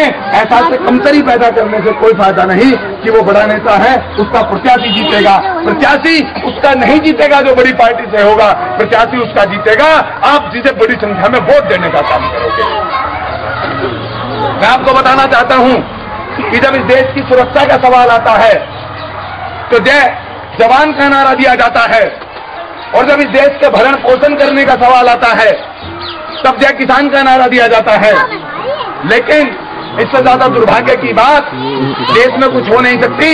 हैं, ऐसा से कमतरी पैदा करने से कोई फायदा नहीं कि वो बड़ा नेता है उसका प्रत्याशी जीतेगा। प्रत्याशी उसका नहीं जीतेगा जो बड़ी पार्टी से होगा, प्रत्याशी उसका जीतेगा आप जिसे बड़ी संख्या में वोट देने का काम करोगे। मैं आपको बताना चाहता हूं कि जब इस देश की सुरक्षा का सवाल आता है तो जय जवान का नारा दिया जाता है, और जब इस देश के भरण पोषण करने का सवाल आता है तब जय किसान का नारा दिया जाता है। लेकिन इससे ज्यादा दुर्भाग्य की बात देश में कुछ हो नहीं सकती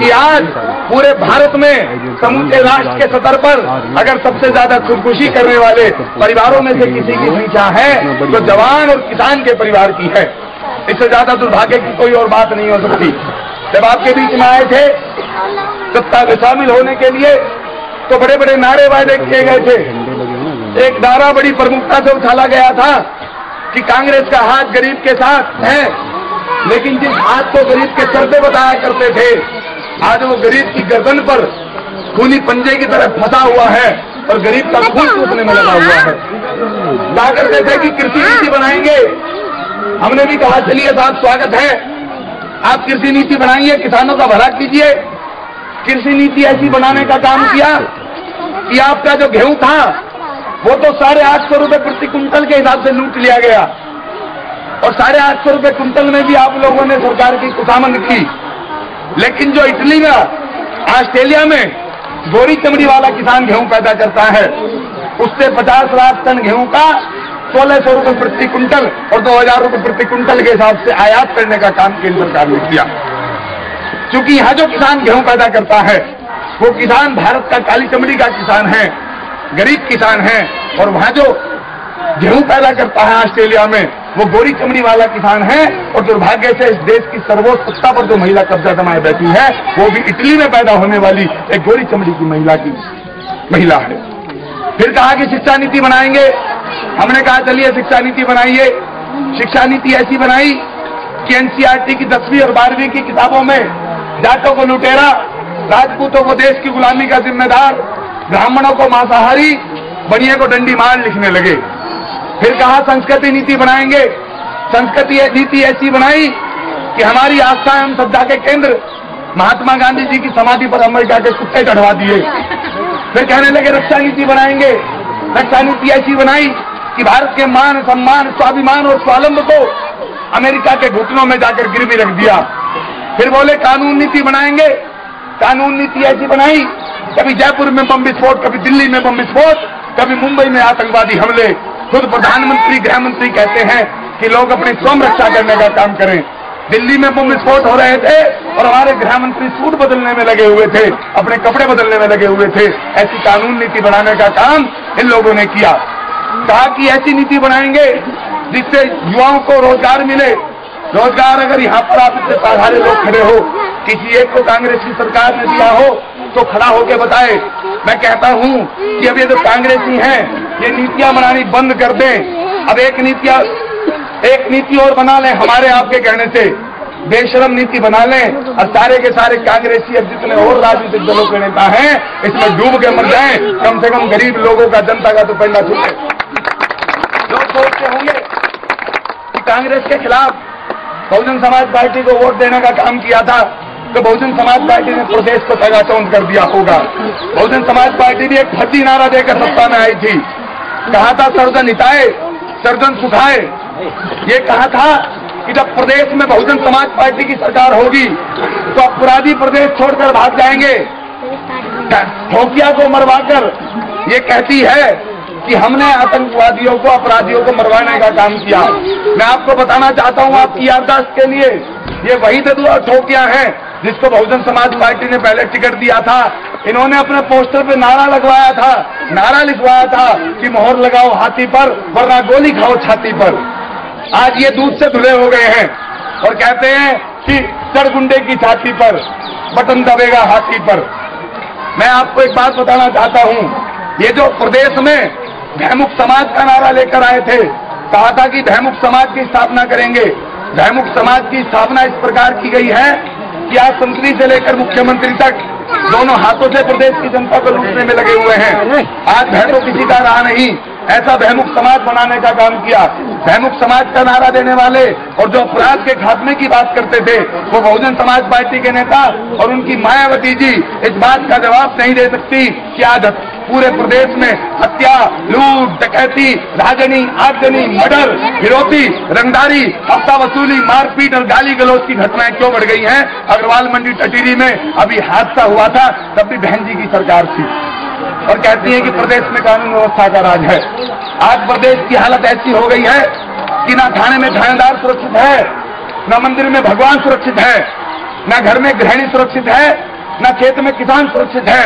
कि आज पूरे भारत में समूचे राष्ट्र के स्तर पर अगर सबसे ज्यादा खुदकुशी करने वाले परिवारों में से किसी की संख्या है तो जवान और किसान के परिवार की है। इससे ज्यादा दुर्भाग्य की कोई और बात नहीं हो सकती। जब आपके बीच में आए थे सत्ता में शामिल होने के लिए तो बड़े बड़े नारे वादे किए गए थे। एक नारा बड़ी प्रमुखता से उछाला गया था कि कांग्रेस का हाथ गरीब के साथ है, लेकिन जिस हाथ को गरीब के सर पे बताया करते थे आज वो गरीब की गर्दन पर खूनी पंजे की तरह फंसा हुआ है और गरीब का खून चूसने में लगा हुआ है। कहा करते थे कि कृषि नीति बनाएंगे, हमने भी कहा चलिए साहब स्वागत है, आप कृषि नीति बनाइए, किसानों का भला कीजिए। कृषि नीति ऐसी बनाने का काम किया कि आपका जो गेहूं था वो तो 850 रुपए प्रति कुंटल के हिसाब से लूट लिया गया, और 850 रुपए कुंटल में भी आप लोगों ने सरकार की खुशामद की। लेकिन जो इटली में ऑस्ट्रेलिया में गोरी चमड़ी वाला किसान गेहूं पैदा करता है उससे 50 लाख टन गेहूं का 1600 रुपए प्रति कुंटल और 2000 रुपए प्रति कुंटल के हिसाब से आयात करने का काम केंद्र सरकार ने किया। क्योंकि यहाँ जो किसान गेहूं पैदा करता है वो किसान भारत का काली चमड़ी का किसान है, गरीब किसान है, और वहां जो गेहूं पैदा करता है ऑस्ट्रेलिया में वो गोरी चमड़ी वाला किसान है। और दुर्भाग्य से इस देश की सर्वोच्च सत्ता पर जो महिला कब्जा जमाए बैठी है वो भी इटली में पैदा होने वाली एक गोरी चमड़ी की महिला है। फिर कहा कि शिक्षा नीति बनाएंगे, हमने कहा चलिए शिक्षा नीति बनाइए। शिक्षा नीति ऐसी बनाई कि एनसीईआरटी की 10वीं और 12वीं की किताबों में जाटों को लुटेरा, राजपूतों को देश की गुलामी का जिम्मेदार, ब्राह्मणों को मांसाहारी, बनिए को डंडी मार लिखने लगे। फिर कहा संस्कृति नीति बनाएंगे। संस्कृति नीति ऐसी बनाई कि हमारी आस्था एवं श्रद्धा के केंद्र महात्मा गांधी जी की समाधि पर अमेरिका के कुत्ते चढ़वा दिए। फिर कहने लगे रक्षा नीति बनाएंगे। रक्षा नीति ऐसी बनाई कि भारत के मान सम्मान स्वाभिमान और स्वावलंब को अमेरिका के घुटनों में जाकर गिरवी रख दिया। फिर बोले कानून नीति बनाएंगे। कानून नीति ऐसी बनाई, कभी जयपुर में बम विस्फोट, कभी दिल्ली में बम विस्फोट, कभी मुंबई में आतंकवादी हमले। खुद प्रधानमंत्री गृह मंत्री कहते हैं कि लोग अपनी स्वयं रक्षा करने का काम करें। दिल्ली में बम विस्फोट हो रहे थे और हमारे गृह मंत्री सूट बदलने में लगे हुए थे, अपने कपड़े बदलने में लगे हुए थे। ऐसी कानून नीति बनाने का काम इन लोगों ने किया। कहा कि ऐसी नीति बनाएंगे जिससे युवाओं को रोजगार मिले। रोजगार अगर यहाँ पर आप इतने सारे लोग खड़े हो, किसी एक को कांग्रेस की सरकार ने दिया हो तो खड़ा होकर बताए। मैं कहता हूँ कि अब ये जो कांग्रेसी हैं ये नीतियां बनानी बंद कर दें। अब एक नीति और बना लें हमारे आपके कहने से, बेशरम नीति बना लें और सारे के सारे कांग्रेसी अब जितने और राजनीतिक दलों के नेता हैं इसमें डूब के मर जाएं। कम से कम गरीब लोगों का, जनता का तो पहला छूटे। लोग सोचते होंगे कि कांग्रेस के खिलाफ बहुजन समाज पार्टी को वोट देने का काम किया था तो बहुजन समाज पार्टी ने प्रदेश को तगाचौंध कर दिया होगा। बहुजन समाज पार्टी भी एक फर्जी नारा देकर सत्ता में आई थी। कहा था सर्जन हिताए सर्जन सुखाए। ये कहा था कि जब प्रदेश में बहुजन समाज पार्टी की सरकार होगी तो अपराधी प्रदेश छोड़कर भाग जाएंगे। ठोकिया को मरवाकर ये कहती है कि हमने आतंकवादियों को, अपराधियों को मरवाने का काम किया। मैं आपको बताना चाहता हूं आपकी याददाश्त के लिए, ये वही ठोकिया है जिसको बहुजन समाज पार्टी ने पहले टिकट दिया था। इन्होंने अपने पोस्टर पे नारा लगवाया था, नारा लिखवाया था कि मोहर लगाओ हाथी पर वरना गोली खाओ छाती पर। आज ये दूध से धुले हो गए हैं और कहते हैं कि चढ़गुंडे की छाती पर बटन दबेगा हाथी पर। मैं आपको एक बात बताना चाहता हूं, ये जो प्रदेश में भयमुक्त समाज का नारा लेकर आए थे, कहा था कि भयमुक्त समाज की स्थापना करेंगे। भयमुक्त समाज की स्थापना इस प्रकार की गई है कि आज मंत्री से लेकर मुख्यमंत्री तक दोनों हाथों से प्रदेश की जनता को लूटने में लगे हुए हैं। आज भय तो किसी का रहा नहीं। ऐसा भयमुक्त समाज बनाने का काम किया। भयमुक्त समाज का नारा देने वाले और जो अपराध के खात्मे की बात करते थे वो बहुजन समाज पार्टी के नेता और उनकी मायावती जी इस बात का जवाब नहीं दे सकती कि आज पूरे प्रदेश में हत्या, लूट, डकैती, राजनी, आगजनी, मर्डर, फिरौती, रंगदारी, हफ्ता वसूली, मारपीट और गाली गलौज की घटनाएं क्यों बढ़ गई हैं। अग्रवाल मंडी टटीरी में अभी हादसा हुआ था, तब भी बहन जी की सरकार थी और कहती है कि प्रदेश में कानून व्यवस्था का राज है। आज प्रदेश की हालत ऐसी हो गई है कि ना थाने में थानेदार सुरक्षित है, न मंदिर में भगवान सुरक्षित है, न घर में गृहिणी सुरक्षित है, न खेत में किसान सुरक्षित है,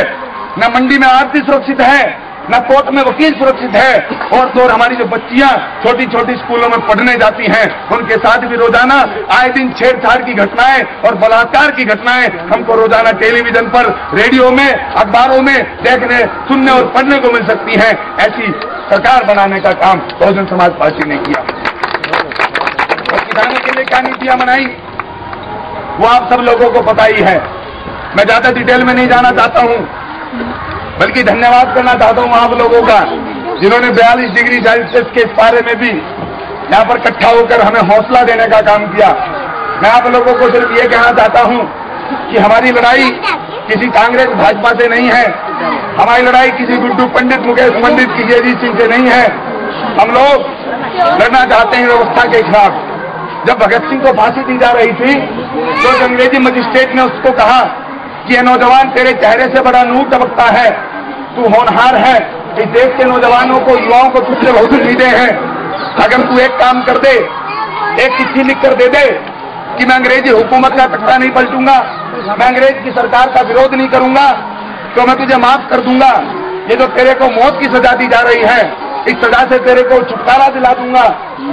न मंडी में आरती सुरक्षित है, न कोर्ट में वकील सुरक्षित है। और तो हमारी जो बच्चियां छोटी छोटी स्कूलों में पढ़ने जाती हैं उनके साथ भी रोजाना आए दिन छेड़छाड़ की घटनाएं और बलात्कार की घटनाएं हमको रोजाना टेलीविजन पर, रेडियो में, अखबारों में देखने, सुनने और पढ़ने को मिल सकती हैं। ऐसी सरकार बनाने का काम बहुजन समाज पार्टी ने किया। और किसानों के लिए क्या नीतियां बनाई वो आप सब लोगों को पता ही है। मैं ज्यादा डिटेल में नहीं जाना चाहता हूं, बल्कि धन्यवाद करना चाहता हूं आप लोगों का जिन्होंने 42 डिग्री सेल्सियस के इस पारे में भी यहां पर इकट्ठा होकर हमें हौसला देने का काम किया। मैं आप लोगों को सिर्फ ये कहना चाहता हूं कि हमारी लड़ाई किसी कांग्रेस भाजपा से नहीं है, हमारी लड़ाई किसी गुड्डू पंडित, मुकेश पंडित, किसी अजीत सिंह से नहीं है। हम लोग लड़ना चाहते हैं व्यवस्था के खिलाफ। जब भगत सिंह को फांसी दी जा रही थी तो अंग्रेजी मजिस्ट्रेट ने उसको कहा कि ये नौजवान तेरे चेहरे से बड़ा नूर टपकता है, तू होनहार है, इस देश के नौजवानों को, युवाओं को तुझसे बहुत उम्मीदें हैं। अगर तू एक काम कर दे, एक चिट्ठी लिख कर दे दे कि मैं अंग्रेजी हुकूमत का तख्ता नहीं पलटूंगा, मैं अंग्रेज की सरकार का विरोध नहीं करूंगा, तो मैं तुझे माफ कर दूंगा। ये जो तेरे को मौत की सजा दी जा रही है, इस सजा से तेरे को छुटकारा दिला दूंगा।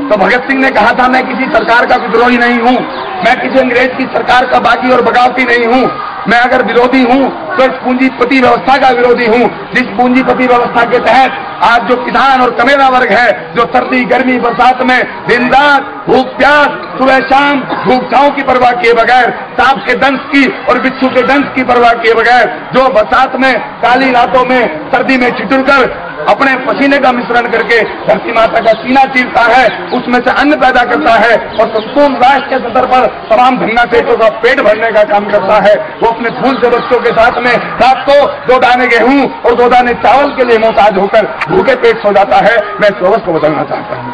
तो भगत सिंह ने कहा था मैं किसी सरकार का विद्रोही नहीं हूं, मैं किसी अंग्रेज की सरकार का बागी और बगावती नहीं हूं। मैं अगर विरोधी हूं तो इस पूंजीपति व्यवस्था का विरोधी हूं, जिस पूंजीपति व्यवस्था के तहत आज जो किसान और कमेरा वर्ग है, जो सर्दी, गर्मी, बरसात में दिन रात भूख प्यास, सुबह शाम धूप छांव की परवाह किए बगैर, सांप के दंश की और बिच्छू के दंश की परवाह किए बगैर, जो बरसात में, काली रातों में, सर्दी में ठिठुर कर अपने पसीने का मिश्रण करके धरती माता का सीना चीरता है, उसमें से अन्न पैदा करता है और संपूर्ण राष्ट्र के स्तर पर तमाम धन्ना सेठों का पेट भरने का काम करता है। वो अपने फूल से बच्चों के साथ में रात को 2 दाने गेहूं और 2 दाने चावल के लिए मोहताज होकर भूखे पेट सो जाता है। मैं इस व्यवस्था को बदलना चाहता हूं,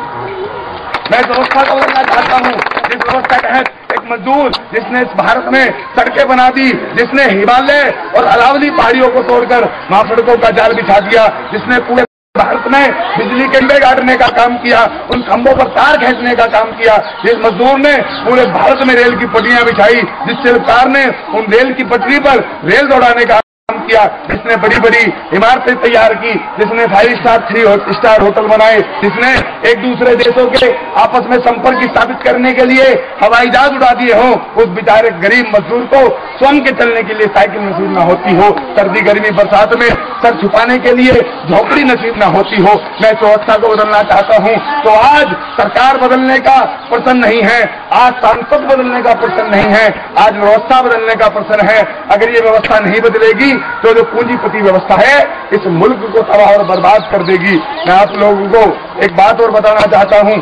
मैं इस व्यवस्था को बदलना चाहता हूं। इस व्यवस्था के तहत एक मजदूर जिसने इस भारत में सड़कें बना दी, जिसने हिमालय और अरावली पहाड़ियों को तोड़कर महासड़कों का जाल बिछा दिया, जिसने पूरे भारत में बिजली के खंभे गाड़ने का काम किया, उन खंभों पर तार खींचने का काम किया, जिस मजदूर ने पूरे भारत में रेल की पटरियां बिछाई, जिस सरकार ने उन रेल की पटरी पर रेल दौड़ाने का किया, जिसने बड़ी बड़ी इमारतें तैयार की, जिसने 5 स्टार 3 स्टार होटल बनाए, जिसने एक दूसरे देशों के आपस में संपर्क स्थापित करने के लिए हवाई जहाज उड़ा दिए हो, उस बेचारे गरीब मजदूर को स्वयं के चलने के लिए साइकिल नसीब न होती हो, सर्दी गर्मी बरसात में सर छुपाने के लिए झोपड़ी नसीब न होती हो। मैं इस व्यवस्था को बदलना चाहता हूं। तो आज सरकार बदलने का प्रश्न नहीं है, आज सांसद बदलने का प्रश्न नहीं है, आज व्यवस्था बदलने का प्रश्न है। अगर ये व्यवस्था नहीं बदलेगी तो जो पूंजीपति व्यवस्था है इस मुल्क को तबाह और बर्बाद कर देगी। मैं आप लोगों को एक बात और बताना चाहता हूं,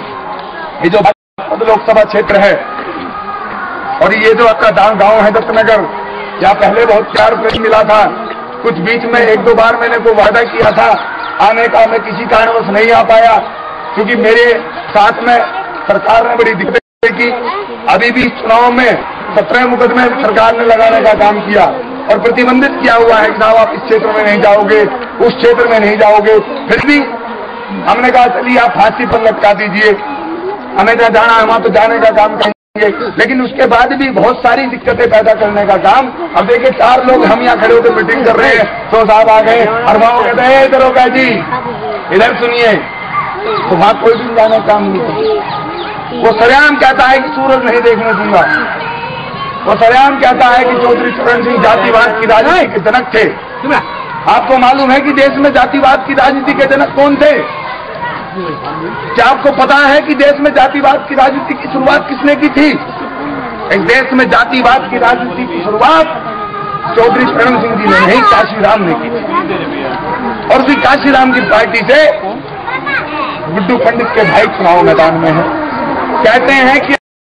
ये जो लोकसभा क्षेत्र है और ये जो आपका गांव है दत्तनगर, यहाँ पहले बहुत प्यार प्रेम मिला था, कुछ बीच में 1-2 बार मैंने को वादा किया था आने का, मैं किसी कारणवश नहीं आ पाया क्योंकि मेरे साथ में सरकार ने बड़ी दिक्कतें की। अभी भी चुनाव में 17 मुकदमे सरकार ने लगाने का काम किया और प्रतिबंधित किया हुआ है कि साहब आप इस क्षेत्र में नहीं जाओगे, उस क्षेत्र में नहीं जाओगे। फिर भी हमने कहा चलिए आप फांसी पर लटका दीजिए, हमें जहाँ जाना है वहां तो जाने का काम करेंगे। लेकिन उसके बाद भी बहुत सारी दिक्कतें पैदा करने का काम। अब देखिए 4 लोग हम यहाँ खड़े होकर मीटिंग कर रहे हैं तो साहब आ गए और वहां कहते हैं दरोगा जी इधर सुनिए, तो वहां कोई भी जाने का काम नहीं करता। वो सरेआम कहता है कि सूरज नहीं देखने दूंगा, वो सरेआम कहता है कि चौधरी चरण सिंह जातिवाद की राजनीति के जनक थे। आपको मालूम है कि देश में जातिवाद की राजनीति के जनक कौन थे? क्या आपको पता है कि देश में जातिवाद की राजनीति की शुरुआत किसने की थी? इस देश में जातिवाद की राजनीति की शुरुआत चौधरी चरण सिंह जी ने नहीं, काशीराम ने की। और उसी काशीराम की पार्टी से गुड्डू पंडित के भाई चुनाव मैदान में है। कहते हैं कि